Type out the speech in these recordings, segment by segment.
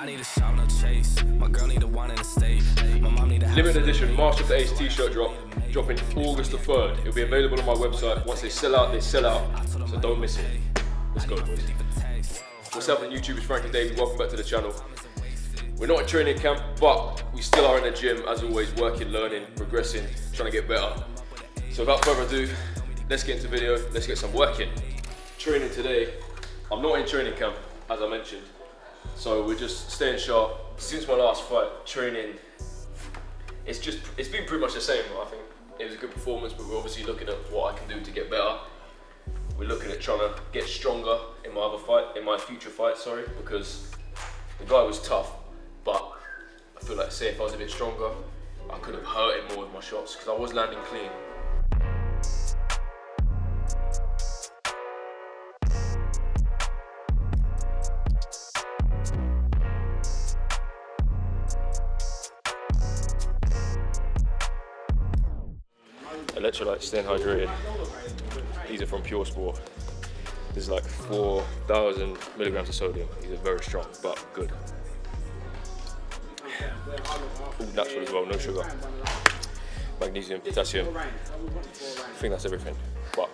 I need a shout, no chase. My girl need a wine in the state. My mom need a limited edition March of the Ace t-shirt dropping August the 3rd. It'll be available on my website. Once they sell out, they sell out. So don't miss it. Let's go. What's happening, YouTube? It's Frankie Davey. Welcome back to the channel. We're not in training camp, but we still are in the gym, as always, working, learning, progressing, trying to get better. So without further ado, let's get into the video, let's get some work in. Training today, I'm not in training camp, as I mentioned. So we're just staying sharp. Since my last fight, training, it's been pretty much the same. I think it was a good performance, but we're obviously looking at what I can do to get better. We're looking at trying to get stronger in my future fight, because the guy was tough, but I feel like, say, if I was a bit stronger, I could have hurt him more with my shots, because I was landing clean. Electrolytes, staying hydrated. These are from Pure Sport. There's like 4,000 milligrams of sodium. These are very strong, but good. All natural as well, no sugar. Magnesium, potassium. I think that's everything, but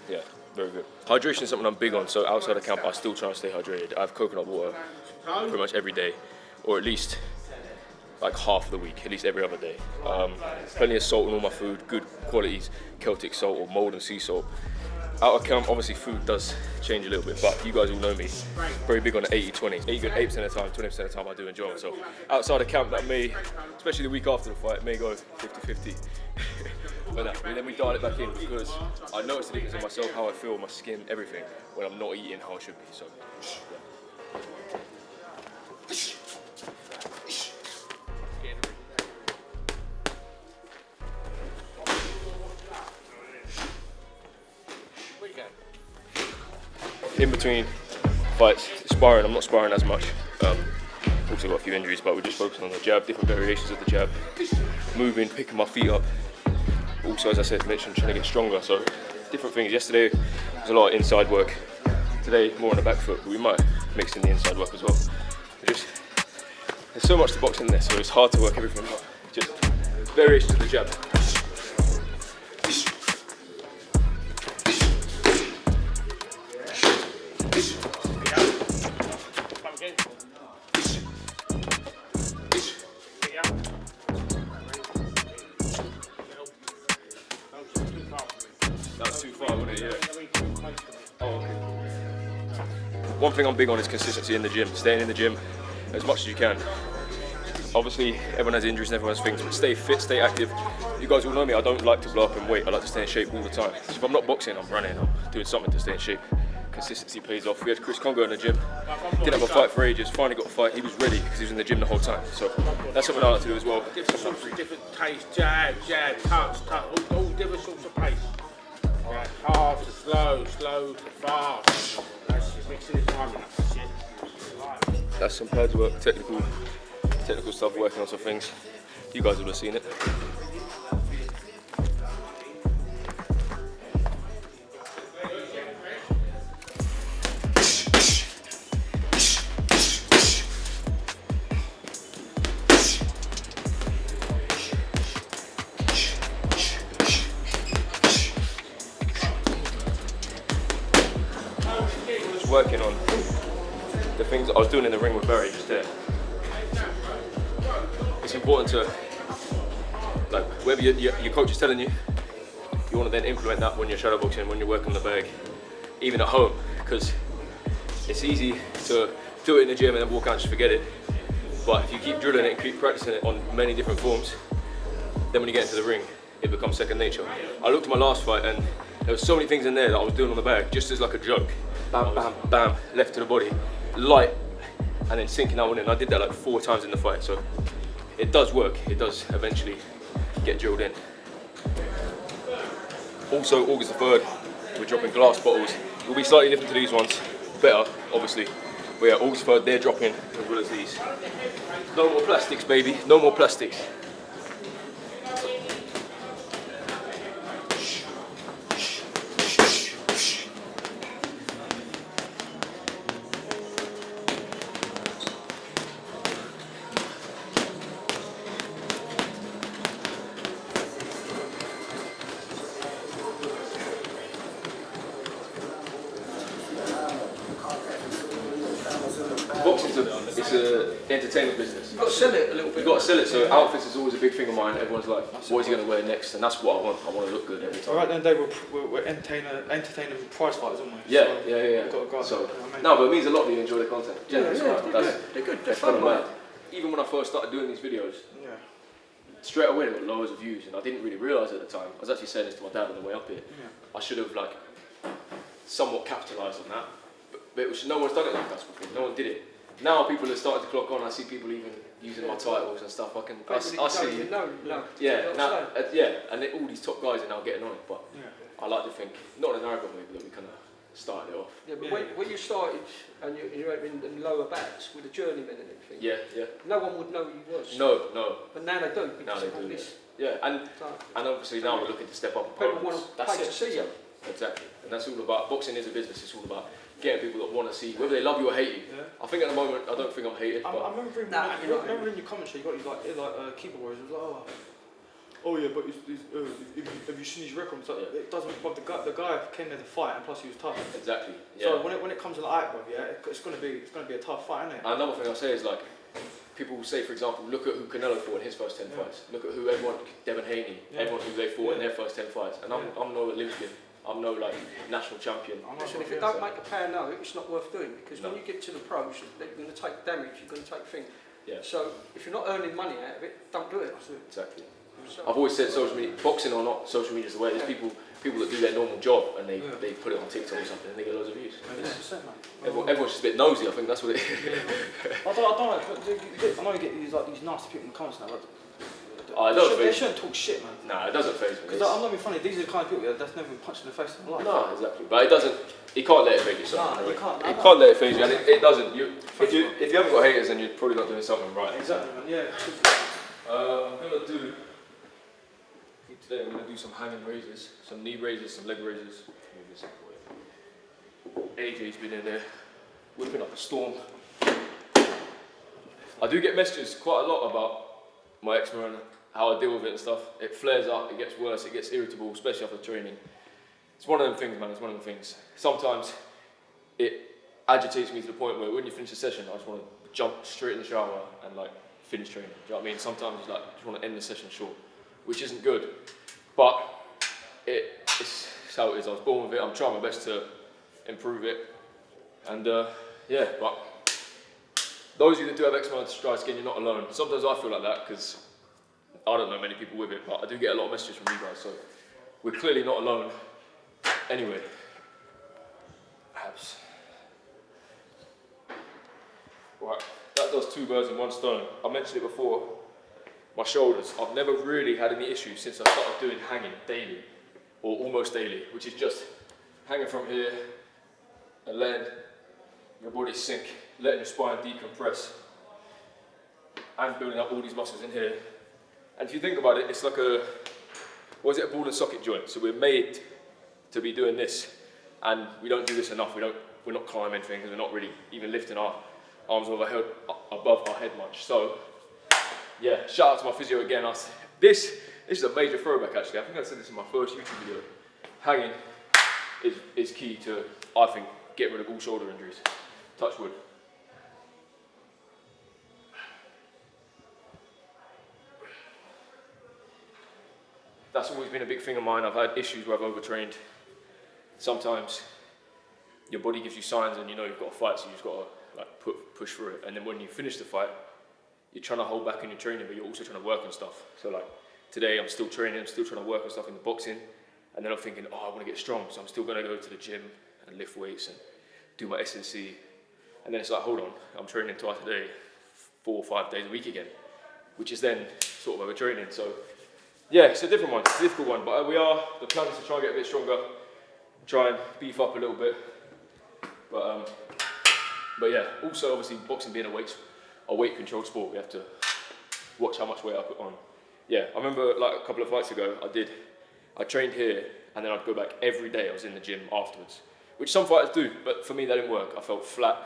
yeah, very good. Hydration is something I'm big on, so outside of camp I still try to stay hydrated. I have coconut water pretty much every day, or at least like half of the week, at least every other day. Plenty of salt in all my food, good qualities, Celtic salt or mold and sea salt. Out of camp, obviously food does change a little bit, but you guys all know me, very big on the 80-20. Eat good 8% of the time, 20% of the time I do enjoy myself. Outside of camp, that may, especially the week after the fight, may go 50-50. But then we dial it back in, because I notice the difference in myself, how I feel, my skin, everything, when I'm not eating how I should be. So, yeah. In between fights, sparring, I'm not sparring as much. Also got a few injuries, but we're just focusing on the jab, different variations of the jab. Moving, picking my feet up. Also, as I said, mentioned, trying to get stronger, so different things. Yesterday was a lot of inside work. Today, more on the back foot, but we might mix in the inside work as well. There's so much to box in there, so it's hard to work everything, but just variations of the jab. That's too far, wouldn't it? Yeah. Oh, okay. One thing I'm big on is consistency in the gym. Staying in the gym as much as you can. Obviously, everyone has injuries and everyone has things, but stay fit, stay active. You guys all know me, I don't like to blow up and weight. I like to stay in shape all the time. So if I'm not boxing, I'm running, I'm doing something to stay in shape. Consistency pays off. We had Chris Congo in the gym. Didn't have a fight for ages. Finally got a fight. He was ready because he was in the gym the whole time. So that's something I like to do as well. Different taste, jab, touch, all different sorts of pace. Yeah, hard to slow to fast. That's just mixing it time. That's some pads work, technical stuff, working on some things. You guys would have seen it. Working on the things that I was doing in the ring with Barry just there. It's important to, like, whatever your coach is telling you, you want to then implement that when you're shadowboxing, when you're working the bag, even at home, because it's easy to do it in the gym and then walk out and just forget it. But if you keep drilling it and keep practicing it on many different forms, then when you get into the ring, it becomes second nature. I looked at my last fight and there were so many things in there that I was doing on the bag just as like a joke. Bam, bam, bam, left to the body, light, and then sinking that one in. I did that like 4 times in the fight, so it does work. It does eventually get drilled in. Also, August the 3rd, we're dropping glass bottles. It will be slightly different to these ones, better, obviously. But yeah, August 3rd, they're dropping as well as these. No more plastics, baby, no more plastics. it's a entertainment business. You've got to sell it a little bit. You've got to sell it. So outfits is always a big thing of mine. Everyone's like, what is he going to wear next? And that's what I want. I want to look good every time. All right then, Dave, we're entertaining prize fighters, aren't we? Yeah, so yeah. We've got to go. So, You know what I mean? no, but it means a lot that you enjoy the content. Generally, They're good. They're fun, man. mate. Even when I first started doing these videos, Yeah. straight away they got loads of views, and I didn't really realise at the time. I was actually saying this to my dad on the way up here. Yeah. I should have like somewhat capitalised on that, but it was, no one's done it like us before. No one did it. Now people are starting to clock on. I see people even using my titles and stuff. I see. No. Yeah, and all these top guys are now getting on it. But I like to think, not in an arrogant way, but that we kind of started it off. Yeah, but when you started and you were in lower bats with the journeyman and everything, Yeah. no one would know who you was. No. But now they do because Now they of all do, this. Yeah, and obviously now we're looking to step up. People want to pay to see you. Exactly, and that's all about, boxing is a business, it's all about getting people that want to see you, whether they love you or hate you. Yeah. I think at the moment, I don't think I'm hated, I but... remember in your commentary, you got these like keyboard warriors, it was like, oh yeah, but have you seen his records? Like, it doesn't, but the guy came there to fight, and plus he was tough. Exactly, yeah. So when it comes to like, it's gonna be a tough fight, isn't it? Another thing I'll say is like, people say, for example, look at who Canelo fought in his first 10 fights. Look at who Devin Haney, everyone who they fought in their first 10 fights. And I'm no Olympian. I'm no like national champion. Listen, if you don't make a pound now, it's not worth doing because when you get to the pros, they're going to take damage. You're going to take things. Yeah. So if you're not earning money out of it, don't do it. Exactly. So, I've always said social media, boxing or not, social media is the way. There's people that do their normal job and they put it on TikTok or something and they get loads of views. Everyone's just a bit nosy. I think that's what it is. I don't know. I know you get these nasty people in the comments now. They shouldn't talk shit, man. Nah, it doesn't faze me. Because I'm not being funny. These are the kind of people that's never been punched in the face in their life. No, exactly. But it doesn't. You can't let it faze you. No, you can't. You can't let it faze you, and it doesn't. If you haven't got haters, then you're probably not doing something right. Exactly, man. Yeah. I'm gonna do. Today I'm gonna do some hanging raises, some knee raises, some leg raises. Move this away. AJ's been in there, whipping up a storm. I do get messages quite a lot about my eczema and how I deal with it and stuff. It flares up, it gets worse, it gets irritable, especially after training. It's one of them things, man, it's one of them things. Sometimes it agitates me to the point where when you finish a session, I just want to jump straight in the shower and like finish training. Do you know what I mean? Sometimes it's like, I just want to end the session short, which isn't good. But it's how it is. I was born with it. I'm trying my best to improve it. And yeah, but those of you that do have eczema dry skin, you're not alone. Sometimes I feel like that because I don't know many people with it, but I do get a lot of messages from you guys, so we're clearly not alone. Anyway, abs. Right, that does 2 birds in 1 stone. I mentioned it before, my shoulders. I've never really had any issues since I started doing hanging daily, or almost daily, which is just hanging from here and letting your body sink, letting your spine decompress, and building up all these muscles in here. And if you think about it, it's like a ball and socket joint. So we're made to be doing this, and we don't do this enough. We're not climbing things. We're not really even lifting our arms above our head much. So yeah, shout out to my physio again. This is a major throwback actually. I think I said this in my first YouTube video. Hanging is key to, I think, get rid of all shoulder injuries. Touch wood. That's always been a big thing of mine. I've had issues where I've overtrained. Sometimes your body gives you signs and you know you've got to fight, so you've just got to like push through it. And then when you finish the fight, you're trying to hold back in your training, but you're also trying to work on stuff. So like today, I'm still training, I'm still trying to work on stuff in the boxing, and then I'm thinking, oh, I want to get strong, so I'm still going to go to the gym and lift weights and do my S&C. And then it's like, hold on, I'm training twice a day, 4 or 5 days a week again, which is then sort of overtraining. So yeah, it's a different one, it's a difficult one, but the plan is to try and get a bit stronger, try and beef up a little bit. But yeah, also obviously boxing being a weight controlled sport, we have to watch how much weight I put on. Yeah, I remember like a couple of fights ago, I trained here and then I'd go back every day. I was in the gym afterwards, which some fighters do, but for me that didn't work. I felt flat.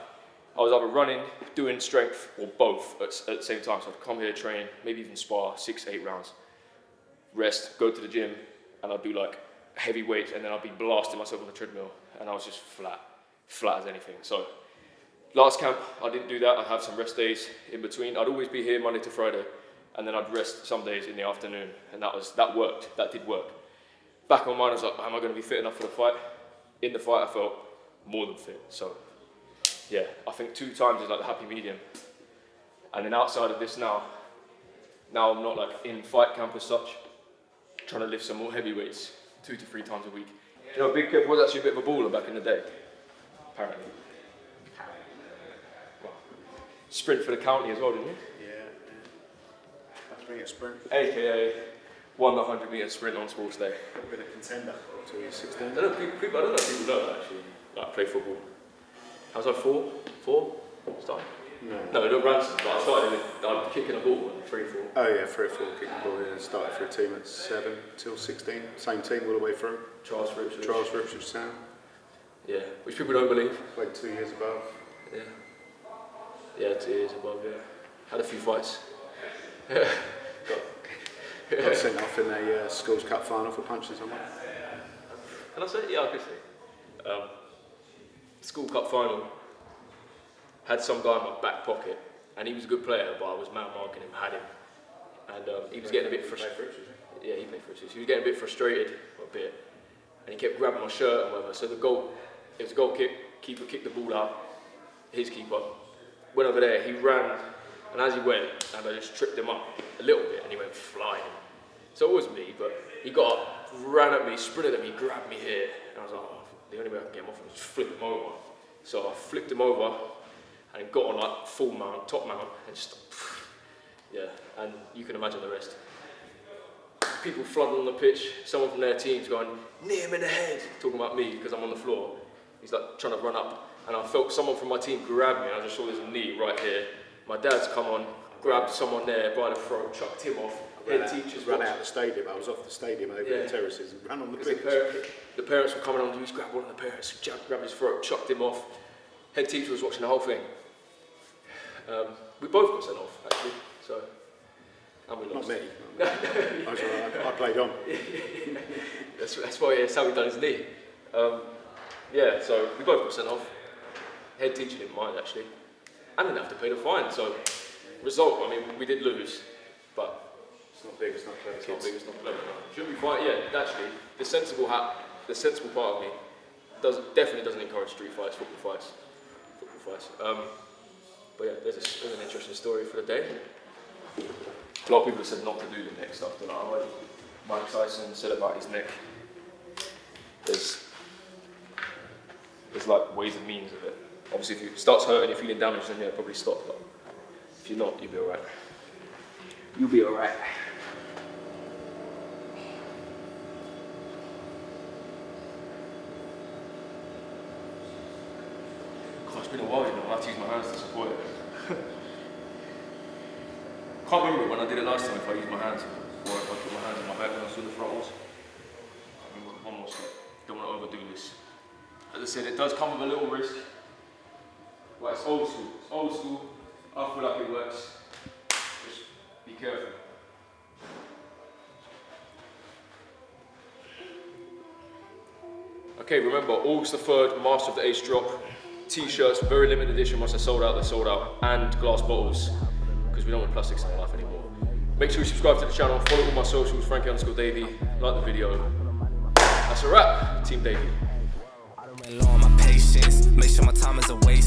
I was either running, doing strength, or both at the same time. So I'd come here, train, maybe even spar 6 to 8 rounds, rest, go to the gym, and I'd do like heavy weights, and then I'd be blasting myself on the treadmill, and I was just flat as anything. So Last camp, I didn't do that. I'd have some rest days in between. I'd always be here Monday to Friday, and then I'd rest some days in the afternoon, and that worked. That did work. Back on mine, I was like, am I going to be fit enough for the fight? In the fight, I felt more than fit. So, yeah, I think 2 times is like the happy medium. And then outside of this now I'm not like in fight camp as such, trying to lift some more heavy weights 2 to 3 times a week. You know, Big Kev was actually a bit of a baller back in the day, apparently. Well, sprint for the county as well, didn't you? Yeah. That's me at sprint. AKA won the 100-metre sprint on sports day. I've been a contender until you're 16. I don't know if people know that actually, like play football. I was like 4 starting. No, not Ransom, but I started kicking a ball at 3-4. Oh yeah, 3 or 4 kicking ball. Yeah, started for a team at 7 till 16. Same team all the way through. Charles for Ipswich Town. Yeah, which people don't believe. Played 2 years above. Yeah. Yeah, 2 years above. Yeah. Had a few fights. Got sent off in a schools cup final for punching someone. Can I say? Yeah, I could say. School cup final. Had some guy in my back pocket, and he was a good player, but I was man marking him, had him, and he was getting a bit frustrated. Yeah, he played for Ipswich. He was getting a bit frustrated a bit, and he kept grabbing my shirt and whatever. So it was a goal kick. Keeper kicked the ball out. His keeper went over there. He ran, and as he went, and I just tripped him up a little bit, and he went flying. So it was me, but he got up, ran at me, sprinted at me, grabbed me here, and I was like, oh, the only way I can get him off is just flip him over. So I flipped him over. And got on like full mount, top mount, and just, yeah, and you can imagine the rest. People flooding on the pitch, someone from their team's going, near him in the head, talking about me because I'm on the floor. He's like trying to run up, and I felt someone from my team grab me, and I just saw this knee right here. My dad's come on, grabbed someone there by the throat, chucked him off. Head teachers ran out of the stadium. I was off the stadium over the terraces and ran on the pitch. The parents were coming on, he grabbed one of the parents, grabbed his throat, chucked him off. Head teacher was watching the whole thing. We both got sent off, actually, so, and we lost. Not me. I was alright, I played on. that's why that's how he done his knee. Yeah, so we both got sent off. Head teacher didn't mind, actually. I didn't have to pay the fine, so result, I mean, we did lose, but it's not big, it's not clever. It's not big, it's not clever. Shouldn't be fine, yeah, actually, the sensible part of me definitely doesn't encourage street fights, football fights. But yeah, there's an interesting story for the day. A lot of people have said not to do the neck stuff. They're like, oh, Mike Tyson said about his neck. There's like ways and means of it. Obviously, if it starts hurting, you're feeling damaged, then yeah, probably stop. But if you're not, you'll be alright. You'll be alright. It's been a while, you know, I have to use my hands to support it. Can't remember when I did it last time if I used my hands or if I put my hands on my back when I saw the throttles. I remember one more step. Don't want to overdo this. As I said, it does come with a little risk. But it's old school. It's old school. I feel like it works. Just be careful. Okay, remember, August the 3rd, Master of the Ace drop. T-shirts, very limited edition. Once they're sold out, and glass bottles, because we don't want plastics in our life anymore. Make sure you subscribe to the channel, follow all my socials, Frankie_Davey, like the video. That's a wrap, Team Davey. I don't rely on my patience, make sure my time is away.